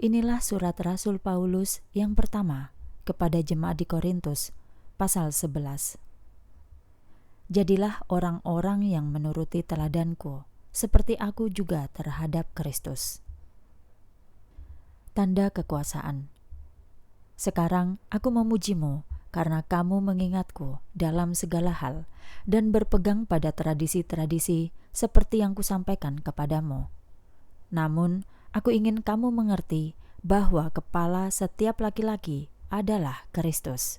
Inilah surat Rasul Paulus yang pertama kepada jemaat di Korintus, pasal 11. Jadilah orang-orang yang menuruti teladanku, seperti aku juga terhadap Kristus. Tanda kekuasaan. Sekarang aku memujimu karena kamu mengingatku dalam segala hal dan berpegang pada tradisi-tradisi seperti yang kusampaikan kepadamu. Namun, aku ingin kamu mengerti bahwa kepala setiap laki-laki adalah Kristus.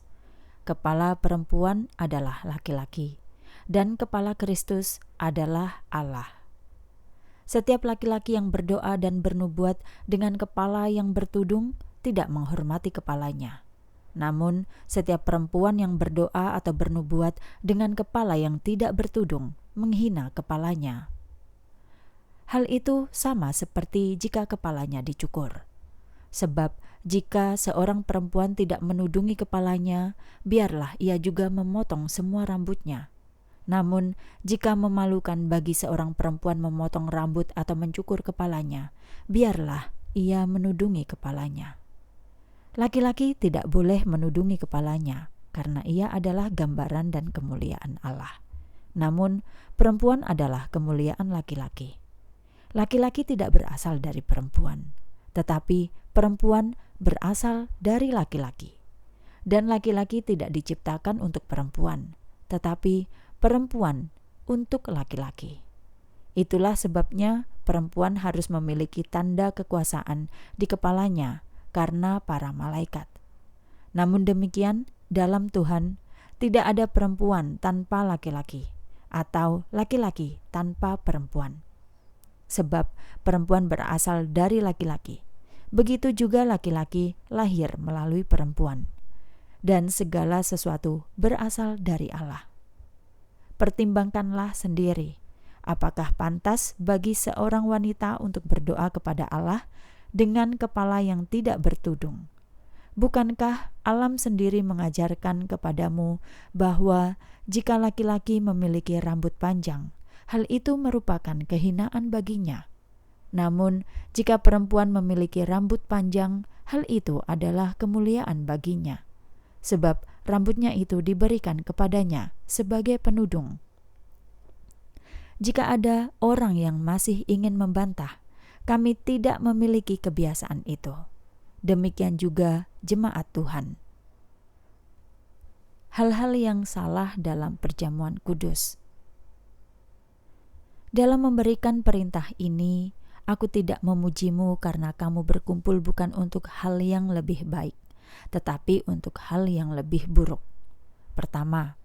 Kepala perempuan adalah laki-laki, dan kepala Kristus adalah Allah. Setiap laki-laki yang berdoa dan bernubuat dengan kepala yang bertudung tidak menghormati kepalanya. Namun, setiap perempuan yang berdoa atau bernubuat dengan kepala yang tidak bertudung menghina kepalanya. Hal itu sama seperti jika kepalanya dicukur. Sebab jika seorang perempuan tidak menudungi kepalanya, biarlah ia juga memotong semua rambutnya. Namun, jika memalukan bagi seorang perempuan memotong rambut atau mencukur kepalanya, biarlah ia menudungi kepalanya. Laki-laki tidak boleh menudungi kepalanya, karena ia adalah gambaran dan kemuliaan Allah. Namun, perempuan adalah kemuliaan laki-laki. Laki-laki tidak berasal dari perempuan, tetapi perempuan berasal dari laki-laki. Dan laki-laki tidak diciptakan untuk perempuan, tetapi perempuan untuk laki-laki. Itulah sebabnya perempuan harus memiliki tanda kekuasaan di kepalanya karena para malaikat. Namun demikian, dalam Tuhan tidak ada perempuan tanpa laki-laki, atau laki-laki tanpa perempuan. Sebab perempuan berasal dari laki-laki. Begitu juga laki-laki lahir melalui perempuan. Dan segala sesuatu berasal dari Allah. Pertimbangkanlah sendiri, apakah pantas bagi seorang wanita untuk berdoa kepada Allah dengan kepala yang tidak bertudung? Bukankah alam sendiri mengajarkan kepadamu bahwa jika laki-laki memiliki rambut panjang, hal itu merupakan kehinaan baginya? Namun, jika perempuan memiliki rambut panjang, hal itu adalah kemuliaan baginya. Sebab rambutnya itu diberikan kepadanya sebagai penudung. Jika ada orang yang masih ingin membantah, kami tidak memiliki kebiasaan itu. Demikian juga jemaat Tuhan. Hal-hal yang salah dalam perjamuan kudus. Dalam memberikan perintah ini, aku tidak memujimu karena kamu berkumpul bukan untuk hal yang lebih baik, tetapi untuk hal yang lebih buruk. Pertama,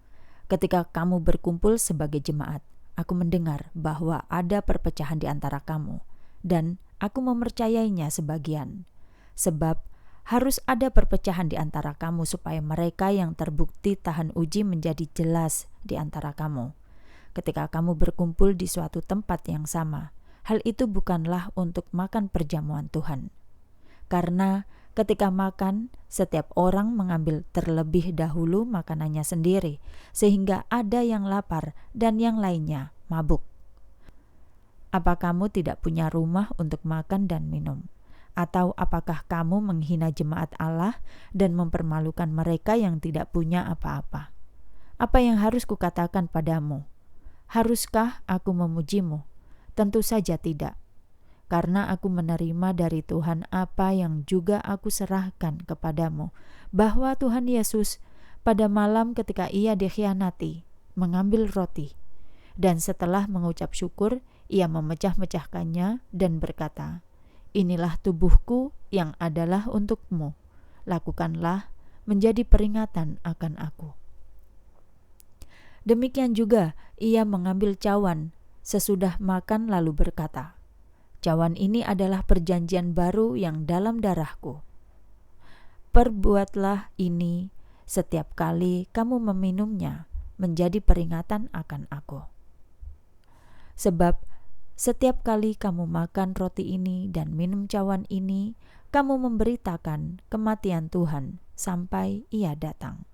ketika kamu berkumpul sebagai jemaat, aku mendengar bahwa ada perpecahan di antara kamu, dan aku mempercayainya sebagian. Sebab harus ada perpecahan di antara kamu supaya mereka yang terbukti tahan uji menjadi jelas di antara kamu. Ketika kamu berkumpul di suatu tempat yang sama, hal itu bukanlah untuk makan perjamuan Tuhan. Karena ketika makan, setiap orang mengambil terlebih dahulu makanannya sendiri, sehingga ada yang lapar dan yang lainnya mabuk. Apa kamu tidak punya rumah untuk makan dan minum? Atau apakah kamu menghina jemaat Allah dan mempermalukan mereka yang tidak punya apa-apa? Apa yang harus kukatakan padamu? Haruskah aku memujimu? Tentu saja tidak. Karena aku menerima dari Tuhan apa yang juga aku serahkan kepadamu, bahwa Tuhan Yesus pada malam ketika ia dikhianati, mengambil roti, dan setelah mengucap syukur, ia memecah-mecahkannya dan berkata, "Inilah tubuhku yang adalah untukmu, lakukanlah menjadi peringatan akan aku." Demikian juga ia mengambil cawan sesudah makan lalu berkata, "Cawan ini adalah perjanjian baru yang dalam darahku. Perbuatlah ini setiap kali kamu meminumnya menjadi peringatan akan aku. Sebab setiap kali kamu makan roti ini dan minum cawan ini, kamu memberitakan kematian Tuhan sampai ia datang.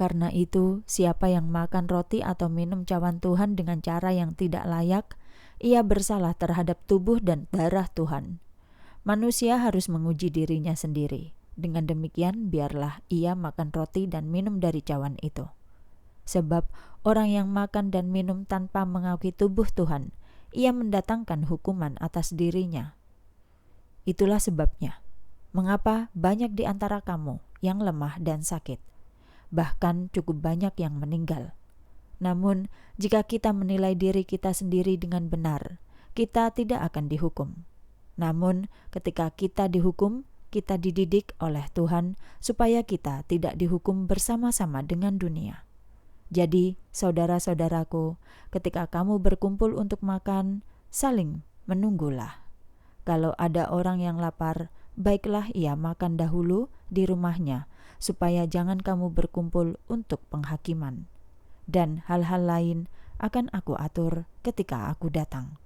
Karena itu, siapa yang makan roti atau minum cawan Tuhan dengan cara yang tidak layak, ia bersalah terhadap tubuh dan darah Tuhan. Manusia harus menguji dirinya sendiri. Dengan demikian, biarlah ia makan roti dan minum dari cawan itu. Sebab orang yang makan dan minum tanpa mengakui tubuh Tuhan, ia mendatangkan hukuman atas dirinya. Itulah sebabnya, mengapa banyak di antara kamu yang lemah dan sakit, bahkan cukup banyak yang meninggal. Namun, jika kita menilai diri kita sendiri dengan benar, kita tidak akan dihukum. Namun, ketika kita dihukum, kita dididik oleh Tuhan supaya kita tidak dihukum bersama-sama dengan dunia. Jadi, saudara-saudaraku, ketika kamu berkumpul untuk makan, saling menunggulah. Kalau ada orang yang lapar, baiklah ia makan dahulu di rumahnya, supaya jangan kamu berkumpul untuk penghakiman. Dan hal-hal lain akan aku atur ketika aku datang.